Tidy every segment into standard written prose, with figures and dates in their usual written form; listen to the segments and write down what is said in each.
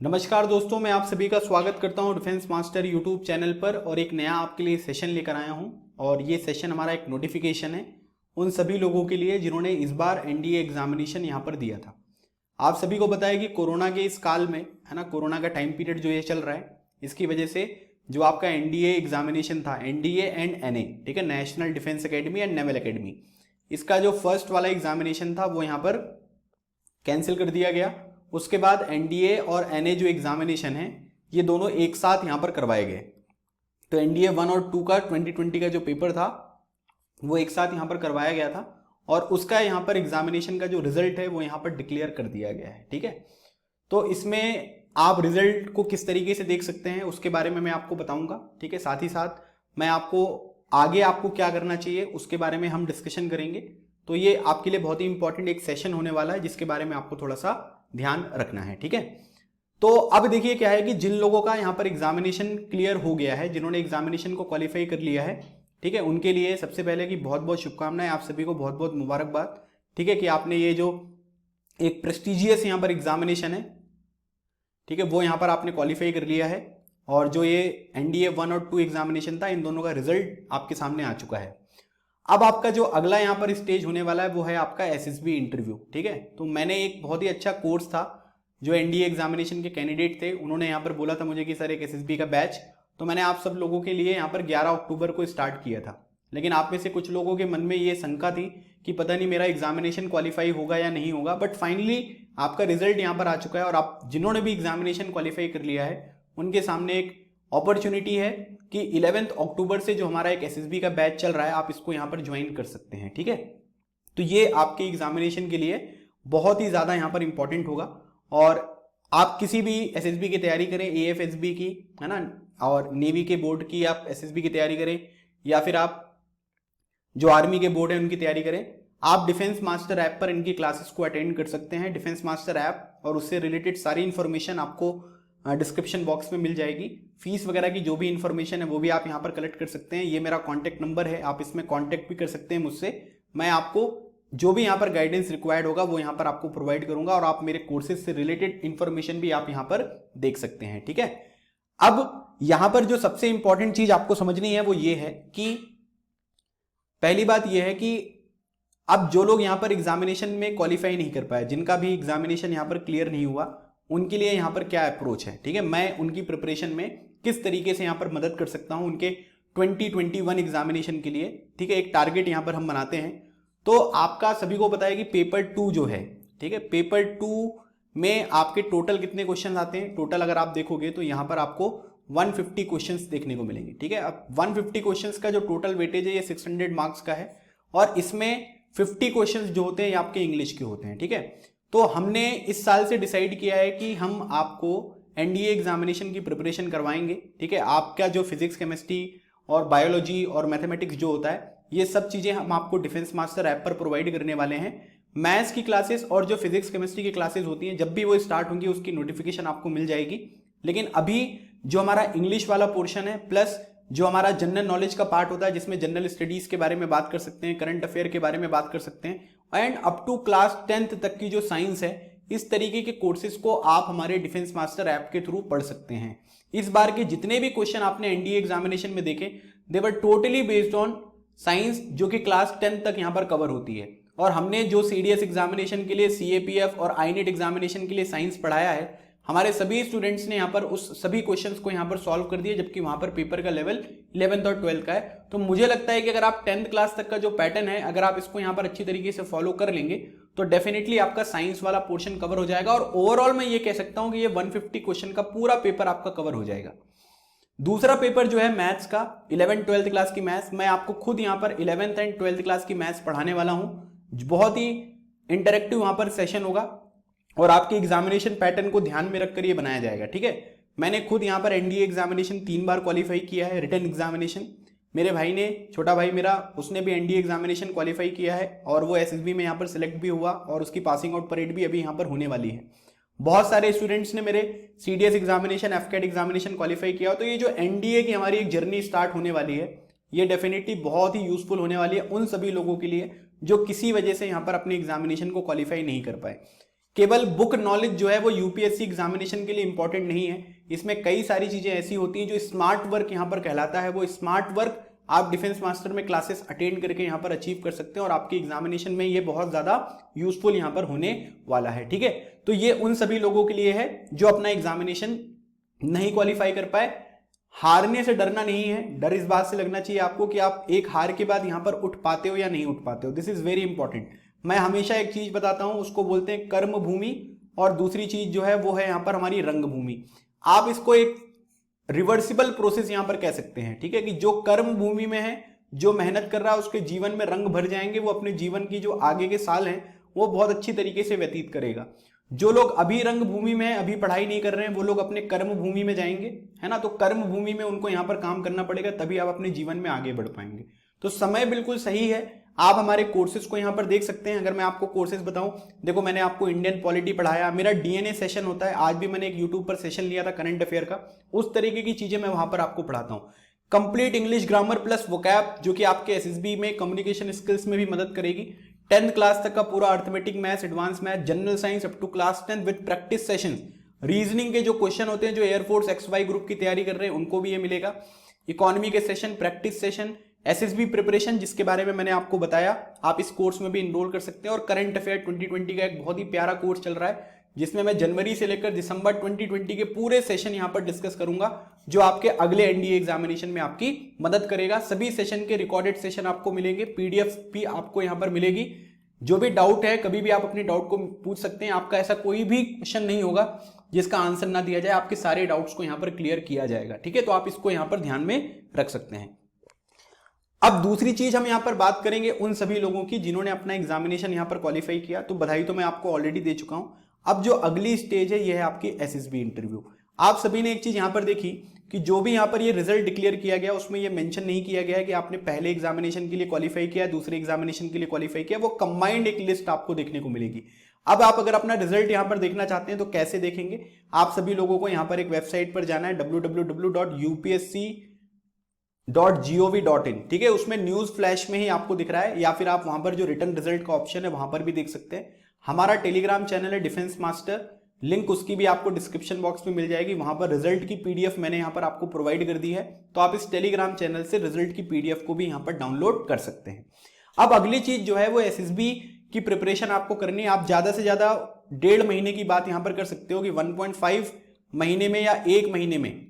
नमस्कार दोस्तों, मैं आप सभी का स्वागत करता हूं डिफेंस मास्टर यूट्यूब चैनल पर और एक नया आपके लिए सेशन लेकर आया हूं। और ये सेशन हमारा एक नोटिफिकेशन है उन सभी लोगों के लिए जिन्होंने इस बार एनडीए एग्जामिनेशन यहां पर दिया था। आप सभी को पता है कि कोरोना के इस काल में, है ना, कोरोना का टाइम पीरियड जो ये चल रहा है, इसकी वजह से जो आपका एनडीए एग्जामिनेशन था, एनडीए एंड एनए, ठीक है, national defence academy and naval academy, इसका जो फर्स्ट वाला एग्जामिनेशन था वो यहाँ पर कैंसिल कर दिया गया। उसके बाद एनडीए और एनए जो एग्जामिनेशन है ये दोनों एक साथ यहां पर करवाए गए। तो एनडीए 1 और 2 का 2020 का जो पेपर था वो एक साथ यहां पर करवाया गया था और उसका यहां पर एग्जामिनेशन का जो रिजल्ट है वो यहां पर डिक्लेयर कर दिया गया है। ठीक है, तो इसमें आप रिजल्ट को किस तरीके से देख सकते हैं उसके बारे में मैं आपको बताऊंगा। ठीक है, साथ ही साथ मैं आपको आगे आपको क्या करना चाहिए उसके बारे में हम डिस्कशन करेंगे। तो ये आपके लिए बहुत ही इंपॉर्टेंट एक सेशन होने वाला है जिसके बारे में आपको थोड़ा सा ध्यान रखना है। ठीक है, तो अब देखिए क्या है कि जिन लोगों का यहां पर एग्जामिनेशन क्लियर हो गया है, जिन्होंने एग्जामिनेशन को क्वालिफाई कर लिया है, ठीक है, उनके लिए सबसे पहले की बहुत बहुत शुभकामनाएं, आप सभी को बहुत बहुत मुबारकबाद। ठीक है, कि आपने ये जो एक प्रेस्टिजियस यहां पर एग्जामिनेशन है, ठीक है, वो यहां पर आपने क्वालिफाई कर लिया है। और जो ये एनडीए 1 और 2 एग्जामिनेशन था, इन दोनों का रिजल्ट आपके सामने आ चुका है। अब आपका जो अगला यहाँ पर स्टेज होने वाला है वो है आपका एसएसबी इंटरव्यू। ठीक है, तो मैंने एक बहुत ही अच्छा कोर्स था, जो एनडीए एग्जामिनेशन के कैंडिडेट थे उन्होंने यहाँ पर बोला था मुझे कि सर एक एसएसबी का बैच, तो मैंने आप सब लोगों के लिए यहाँ पर 11 अक्टूबर को स्टार्ट किया था। लेकिन आप में से कुछ लोगों के मन में ये शंका थी कि पता नहीं मेरा एग्जामिनेशन क्वालिफाई होगा या नहीं होगा, बट फाइनली आपका रिजल्ट यहाँ पर आ चुका है और आप जिन्होंने भी एग्जामिनेशन क्वालिफाई कर लिया है उनके सामने एक अपॉर्चुनिटी है कि 11 अक्टूबर से जो हमारा एक एसएसबी का बैच चल रहा है आप इसको यहां पर ज्वाइन कर सकते हैं। ठीक है, तो ये आपके एग्जामिनेशन के लिए बहुत ही ज्यादा यहां पर इंपॉर्टेंट होगा। और आप किसी भी एसएसबी की तैयारी करें, एएफएसबी की, है ना, और नेवी के बोर्ड की आप एसएसबी की तैयारी करें, या फिर आप जो आर्मी के बोर्ड है उनकी तैयारी करें, आप डिफेंस मास्टर ऐप पर इनकी क्लासेस को अटेंड कर सकते हैं। डिफेंस मास्टर ऐप और उससे रिलेटेड सारी इंफॉर्मेशन आपको डिस्क्रिप्शन बॉक्स में मिल जाएगी। फीस वगैरह की जो भी इंफॉर्मेशन है वो भी आप यहाँ पर कलेक्ट कर सकते हैं। ये मेरा कॉन्टैक्ट नंबर है, आप इसमें कॉन्टैक्ट भी कर सकते हैं मुझसे। मैं आपको जो भी यहाँ पर गाइडेंस रिक्वायर्ड होगा वो यहाँ पर आपको प्रोवाइड करूंगा और आप मेरे कोर्सेज से रिलेटेड इंफॉर्मेशन भी आप यहाँ पर देख सकते हैं। ठीक है, अब यहाँ पर जो सबसे इंपॉर्टेंट चीज आपको समझनी है वो ये है कि पहली बात यह है कि अब जो लोग यहाँ पर एग्जामिनेशन में क्वालिफाई नहीं कर पाए, जिनका भी एग्जामिनेशन यहाँ पर क्लियर नहीं हुआ, उनके लिए यहाँ पर क्या अप्रोच है। ठीक है, मैं उनकी प्रिपरेशन में किस तरीके से यहाँ पर मदद कर सकता हूं उनके 2021 एग्जामिनेशन के लिए। ठीक है, एक टारगेट यहाँ पर हम बनाते हैं। तो आपका सभी को पता है कि पेपर 2 जो है, ठीक है, पेपर 2 में आपके टोटल कितने क्वेश्चन आते हैं। टोटल अगर आप देखोगे तो यहाँ पर आपको 150 क्वेश्चंस देखने को मिलेंगे। ठीक है, अब 150 क्वेश्चंस का जो टोटल वेटेज है ये 600 मार्क्स का है और इसमें 50 क्वेश्चंस जो होते हैं ये आपके इंग्लिश के होते हैं। ठीक है, तो हमने इस साल से डिसाइड किया है कि हम आपको एनडीए एग्जामिनेशन की प्रिपरेशन करवाएंगे। ठीक है, आपका जो फिजिक्स, केमिस्ट्री और बायोलॉजी और मैथमेटिक्स जो होता है ये सब चीजें हम आपको डिफेंस मास्टर ऐप पर प्रोवाइड करने वाले हैं। मैथ्स की क्लासेस और जो फिजिक्स केमिस्ट्री की क्लासेस होती हैं जब भी वो स्टार्ट होंगी उसकी नोटिफिकेशन आपको मिल जाएगी। लेकिन अभी जो हमारा इंग्लिश वाला पोर्शन है प्लस जो हमारा जनरल नॉलेज का पार्ट होता है जिसमें जनरल स्टडीज के बारे में बात कर सकते हैं, करंट अफेयर के बारे में बात कर सकते हैं and up to class 10th तक की जो साइंस है, इस तरीके के कोर्सेज को आप हमारे डिफेंस मास्टर ऐप के थ्रू पढ़ सकते हैं। इस बार के जितने भी क्वेश्चन आपने एनडीए एग्जामिनेशन में देखे they were totally based on science, जो कि क्लास 10 तक यहां पर कवर होती है। और हमने जो सीडीएस एग्जामिनेशन के लिए, सीएपीएफ और आईनेट एग्जामिनेशन के लिए साइंस पढ़ाया है, हमारे सभी स्टूडेंट्स ने यहाँ पर उस सभी क्वेश्चंस को यहाँ पर सॉल्व कर दिया, जबकि वहां पर पेपर का लेवल 11th और 12th का है। तो मुझे लगता है कि अगर आप 10th क्लास तक का जो पैटर्न है अगर आप इसको यहाँ पर अच्छी तरीके से फॉलो कर लेंगे तो डेफिनेटली आपका साइंस वाला पोर्शन कवर हो जाएगा और ओवरऑल मैं ये कह सकता हूं कि ये 150 क्वेश्चन का पूरा पेपर आपका कवर हो जाएगा। दूसरा पेपर जो है मैथ्स का, 11th 12th क्लास की मैथ्स, मैं आपको खुद यहाँ पर 11th एंड 12th क्लास की मैथ्स पढ़ाने वाला हूं। बहुत ही इंटरेक्टिव वहां पर सेशन होगा और आपके एग्जामिनेशन पैटर्न को ध्यान में रखकर ये बनाया जाएगा। ठीक है, मैंने खुद यहाँ पर एनडीए एग्जामिनेशन 3 बार क्वालिफाई किया है, रिटन एग्जामिनेशन। मेरे भाई ने, छोटा भाई मेरा, उसने भी एनडीए एग्जामिनेशन क्वालिफाई किया है और वो एसएसबी में यहाँ पर सिलेक्ट भी हुआ और उसकी पासिंग आउट परेड भी अभी यहाँ पर होने वाली है। बहुत सारे स्टूडेंट्स ने मेरे सीडीएस एग्जामिनेशन, एफकेट एग्जामिनेशन क्वालिफाई किया। तो ये जो एनडीए की हमारी एक जर्नी स्टार्ट होने वाली है ये डेफिनेटली बहुत ही यूजफुल होने वाली है उन सभी लोगों के लिए जो किसी वजह से यहाँ पर अपने एग्जामिनेशन को क्वालिफाई नहीं कर पाए। केवल बुक नॉलेज जो है वो यूपीएससी एग्जामिनेशन के लिए इंपॉर्टेंट नहीं है, इसमें कई सारी चीजें ऐसी होती हैं जो स्मार्ट वर्क यहाँ पर कहलाता है। वो स्मार्ट वर्क आप डिफेंस मास्टर में क्लासेस अटेंड करके यहाँ पर अचीव कर सकते हैं और आपके एग्जामिनेशन में ये बहुत ज्यादा यूजफुल यहाँ पर होने वाला है। ठीक है, तो ये उन सभी लोगों के लिए है जो अपना एग्जामिनेशन नहीं क्वालिफाई कर पाए। हारने से डरना नहीं है, डर इस बात से लगना चाहिए आपको कि आप एक हार के बाद यहां पर उठ पाते हो या नहीं उठ पाते हो। This is very important. मैं हमेशा एक चीज बताता हूं, उसको बोलते हैं कर्म भूमि, और दूसरी चीज जो है वो है यहां पर हमारी रंग भूमि। आप इसको एक रिवर्सिबल प्रोसेस यहां पर कह सकते हैं। ठीक है, कि जो कर्म भूमि में है, जो मेहनत कर रहा है, उसके जीवन में रंग भर जाएंगे, वो अपने जीवन की जो आगे के साल हैं वो बहुत अच्छी तरीके से व्यतीत करेगा। जो लोग अभी रंग भूमि में है, अभी पढ़ाई नहीं कर रहे हैं, वो लोग अपने कर्म भूमि में जाएंगे, है ना। तो कर्म भूमि में उनको यहां पर काम करना पड़ेगा, तभी आप अपने जीवन में आगे बढ़ पाएंगे। तो समय बिल्कुल सही है। आप हमारे कोर्सेज को यहां पर देख सकते हैं। अगर मैं आपको कोर्सेज बताऊं, देखो मैंने आपको इंडियन पॉलिटी पढ़ाया, मेरा डीएनए सेशन होता है, आज भी मैंने एक यूट्यूब पर सेशन लिया था करंट अफेयर का, उस तरीके की चीजें मैं वहां पर आपको पढ़ाता हूं। Complete English grammar plus vocab, जो कि आपके एसएसबी में कम्युनिकेशन स्किल्स में भी मदद करेगी। 10th क्लास तक का पूरा arithmetic maths, advance math, general science up to class 10 with practice session. Reasoning के जो क्वेश्चन होते हैं, जो एयरफोर्स XY ग्रुप की तैयारी कर रहे हैं उनको भी ये मिलेगा। इकोनॉमी के session, practice session, SSB preparation जिसके बारे में मैंने आपको बताया, आप इस कोर्स में भी इनरोल कर सकते हैं। और करंट अफेयर 2020 का एक बहुत ही प्यारा कोर्स चल रहा है, जिसमें मैं जनवरी से लेकर दिसंबर 2020 के पूरे सेशन यहां पर डिस्कस करूंगा, जो आपके अगले एनडीए एग्जामिनेशन में आपकी मदद करेगा। सभी सेशन के रिकॉर्डेड सेशन आपको मिलेंगे, पीडीएफ भी आपको यहां पर मिलेगी। जो भी डाउट है, कभी भी आप अपने डाउट को पूछ सकते हैं। आपका ऐसा कोई भी क्वेश्चन नहीं होगा जिसका आंसर ना दिया जाए, आपके सारे डाउट्स को यहां पर क्लियर किया जाएगा। ठीक है, तो आप इसको यहां पर ध्यान में रख सकते हैं। अब दूसरी चीज हम यहां पर बात करेंगे उन सभी लोगों की जिन्होंने अपना एग्जामिनेशन यहां पर क्वालिफाई किया। तो बधाई तो मैं आपको ऑलरेडी दे चुका हूं। अब जो अगली स्टेज है, यह है आपकी एसएसबी इंटरव्यू। आप सभी ने एक चीज यहां पर देखी कि जो भी यहां पर ये रिजल्ट डिक्लेयर किया गया, उसमें ये मेंशन नहीं किया गया है कि आपने पहले एग्जामिनेशन के लिए क्वालिफाई किया, दूसरे एग्जामिनेशन के लिए क्वालिफाई किया। वो कंबाइंड एक लिस्ट आपको देखने को मिलेगी। अब आप अगर अपना रिजल्ट यहां पर देखना चाहते हैं तो कैसे देखेंगे? आप सभी लोगों को यहां पर एक वेबसाइट पर जाना है, www.upsc.gov.in। ठीक है, उसमें न्यूज फ्लैश में ही आपको दिख रहा है, या फिर आप वहां पर जो रिटर्न रिजल्ट का ऑप्शन है वहां पर भी देख सकते हैं। हमारा टेलीग्राम चैनल है डिफेंस मास्टर, लिंक उसकी भी आपको डिस्क्रिप्शन बॉक्स में मिल जाएगी। वहां पर रिजल्ट की पीडीएफ मैंने यहां पर आपको प्रोवाइड कर दी है, तो आप इस टेलीग्राम चैनल से रिजल्ट की पीडीएफ को भी यहां पर डाउनलोड कर सकते हैं। अब अगली चीज जो है वो एसएसबी की प्रिपरेशन आपको करनी है। आप ज्यादा से ज्यादा 1.5 महीने की बात यहां पर कर सकते हो कि 1.5 महीने में या 1 महीने में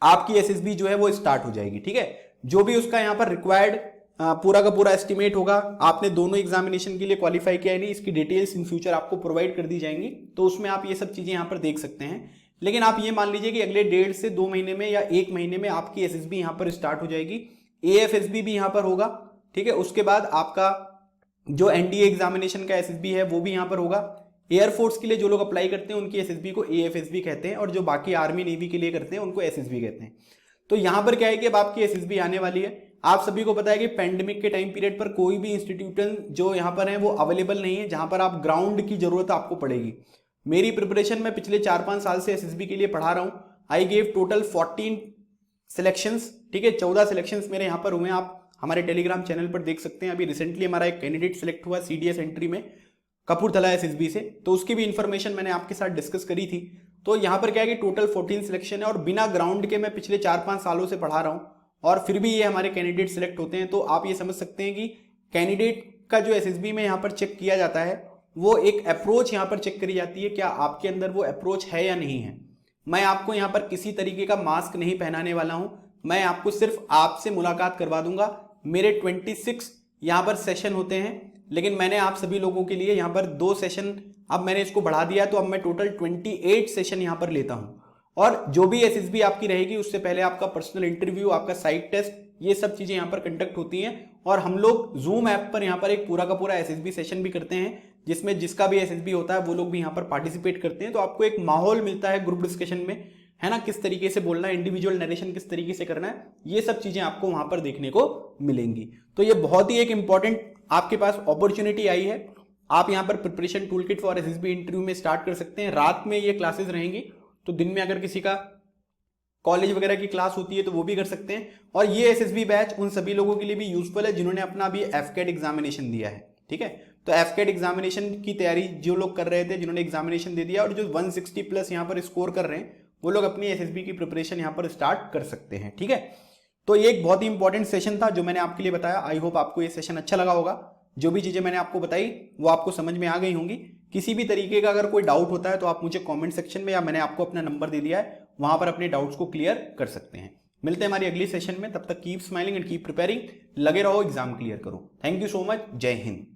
आपकी एसएसबी जो है वो स्टार्ट हो जाएगी। ठीक है, जो भी उसका यहां पर रिक्वायर्ड पूरा का पूरा एस्टिमेट होगा, आपने दोनों एग्जामिनेशन के लिए क्वालिफाई किया है नहीं, इसकी डिटेल्स इन फ्यूचर आपको प्रोवाइड कर दी जाएंगी, तो उसमें आप ये सब चीजें यहां पर देख सकते हैं। लेकिन आप ये मान लीजिए कि अगले 1.5 से 2 महीने में या 1 महीने में आपकी एसएसबी यहां पर स्टार्ट हो जाएगी। एएफएसबी भी यहां पर होगा। ठीक है, उसके बाद आपका जो एनडीए एग्जामिनेशन का एसएसबी है वो भी यहां पर होगा। एयरफोर्स के लिए जो लोग अप्लाई करते हैं उनकी एसएसबी को एएफएसबी कहते हैं, और जो बाकी आर्मी नेवी के लिए करते हैं उनको एसएसबी कहते हैं। तो यहां पर क्या है कि अब आपकी एसएसबी आने वाली है। आप सभी को पता है कि पेंडेमिक के टाइम पीरियड पर कोई भी इंस्टीट्यूशन जो यहां पर है वो अवेलेबल नहीं है, जहां पर आप ग्राउंड की जरूरत आपको पड़ेगी। मेरी प्रिपरेशन में पिछले 4-5 साल से एसएसबी के लिए पढ़ा रहा हूं। I gave total 14 selections. ठीक है, 14 सिलेक्शंस मेरे यहां पर हुए हैं। आप हमारे टेलीग्राम चैनल पर देख सकते हैं। अभी रिसेंटली हमारा एक कैंडिडेट सिलेक्ट हुआ सीडीएस एंट्री में कपूरथला एसएसबी से, तो उसकी भी इंफॉर्मेशन मैंने आपके साथ डिस्कस करी थी। तो यहां पर क्या है कि टोटल 14 सिलेक्शन है, और बिना ग्राउंड के मैं पिछले 4-5 सालों से पढ़ा रहा हूं, और फिर भी ये हमारे कैंडिडेट सिलेक्ट होते हैं। तो आप ये समझ सकते हैं कि कैंडिडेट का जो एसएसबी में यहां पर चेक किया जाता है, वो एक अप्रोच यहां पर चेक करी जाती है, क्या आपके अंदर वो अप्रोच है या नहीं है। मैं आपको यहां पर किसी तरीके का मास्क नहीं पहनाने वाला हूं, मैं आपको सिर्फ आपसे मुलाकात करवा दूंगा। मेरे 26 यहां पर सेशन होते हैं, लेकिन मैंने आप सभी लोगों के लिए यहां पर 2 सेशन, अब मैंने इसको बढ़ा दिया, तो अब मैं टोटल 28 सेशन यहां पर लेता हूं। और जो भी एसएसबी आपकी रहेगी उससे पहले आपका पर्सनल इंटरव्यू, आपका साइट टेस्ट, ये सब चीजें यहां पर कंडक्ट होती हैं। और हम लोग जूम ऐप पर यहां पर एक पूरा का पूरा एसएसबी सेशन भी करते हैं, जिसमें जिसका भी एसएसबी होता है वो लोग भी यहां पर पार्टिसिपेट करते हैं। तो आपको एक माहौल मिलता है ग्रुप डिस्कशन में, है ना, किस तरीके से बोलना है, इंडिविजुअल नरेशन किस तरीके से करना है, ये सब चीजें आपको वहां पर देखने को मिलेंगी। तो ये बहुत ही एक इंपॉर्टेंट आपके पास अपॉर्चुनिटी आई है। आप यहां पर preparation tool kit for SSB interview में स्टार्ट कर सकते हैं। रात में ये क्लासेस रहेंगी, तो दिन में अगर किसी का कॉलेज वगैरह की क्लास होती है तो वो भी कर सकते हैं। और ये एसएसबी बैच उन सभी लोगों के लिए भी यूजफुल है जिन्होंने अपना अभी एफकेट एग्जामिनेशन दिया है। ठीक है, तो एफकेट एग्जामिनेशन की तैयारी जो लोग कर रहे थे, जिन्होंने एग्जामिनेशन दे दिया और जो 160 प्लस यहाँ पर स्कोर कर रहे हैं, वो लोग अपनी एसएसबी की प्रिपरेशन यहाँ पर स्टार्ट कर सकते हैं। ठीक है, तो ये एक बहुत ही इंपॉर्टेंट सेशन था जो मैंने आपके लिए बताया। आई होप आपको ये सेशन अच्छा लगा होगा। जो भी चीजें मैंने आपको बताई वो आपको समझ में आ गई होंगी। किसी भी तरीके का अगर कोई डाउट होता है तो आप मुझे कमेंट सेक्शन में, या मैंने आपको अपना नंबर दे दिया है, वहां पर अपने डाउट्स को क्लियर कर सकते हैं। मिलते हैं हमारी अगली सेशन में, तब तक keep smiling and keep preparing. लगे रहो, एग्जाम क्लियर करो। Thank you so much. जय हिंद।